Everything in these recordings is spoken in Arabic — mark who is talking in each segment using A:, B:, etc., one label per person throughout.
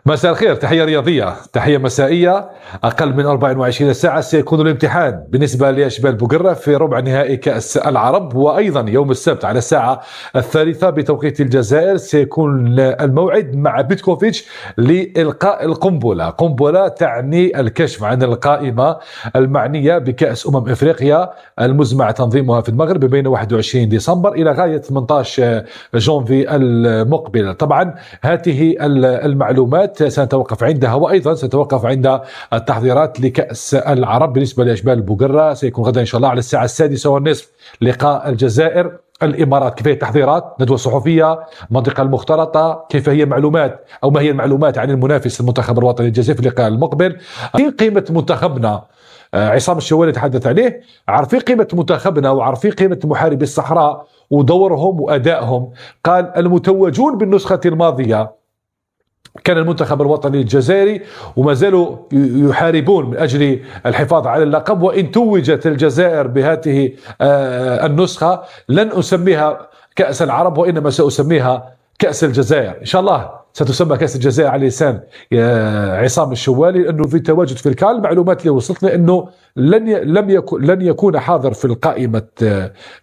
A: مساء الخير، تحية رياضية، تحية مسائية. أقل من 24 ساعة سيكون الامتحان بالنسبة لأشبال بوقرة في ربع نهائي كأس العرب، وأيضا يوم السبت على الساعة 3 بتوقيت الجزائر سيكون الموعد مع بيتكوفيتش لإلقاء القنبلة. قنبلة تعني الكشف عن القائمة المعنية بكأس إفريقيا المزمع تنظيمها في المغرب بين 21 ديسمبر إلى غاية 18 جونفي المقبل. طبعا هذه المعلومات سنتوقف عندها، وأيضا سنتوقف عند التحضيرات لكأس العرب بالنسبة لأشبال بوقرة. سيكون غدا إن شاء الله على الساعة 6:30 لقاء الجزائر الإمارات. كيف هي التحضيرات؟ ندوة صحفية، منطقة المختلطة، كيف هي المعلومات أو ما هي المعلومات عن المنافس المنتخب الوطني الجزائري في اللقاء المقبل. في قيمة منتخبنا، عصام الشوالي تحدث عليه، عارفين قيمة منتخبنا وعارفين قيمة محاربي الصحراء ودورهم وأدائهم. قال المتوجون بالنسخة الماضية كان المنتخب الوطني الجزائري وما زالوا يحاربون من أجل الحفاظ على اللقب، وإن توجت الجزائر بهذه النسخة لن أسميها كأس العرب وإنما سأسميها كأس الجزائر. إن شاء الله ستسمى كأس الجزائر على لسان عصام الشوالي، لأنه في تواجد في الكال. المعلومات اللي وصلتنا أنه لن يكون حاضر في القائمة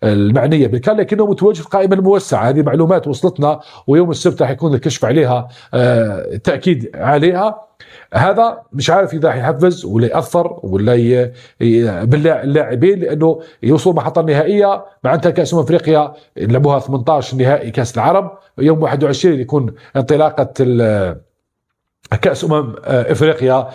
A: المعنية بالكال، لكنه متواجد في القائمة الموسعة. هذه معلومات وصلتنا، ويوم السبت حيكون الكشف عليها، تأكيد عليها. هذا مش عارف إذا يحفز ولا يأثر ولا باللاعبين، لأنه يوصلوا محطة نهائية مع انتهى كأس أفريقيا لعبوها 18 نهائي كأس العرب. يوم 21 يكون انطلاقة كأس أفريقيا.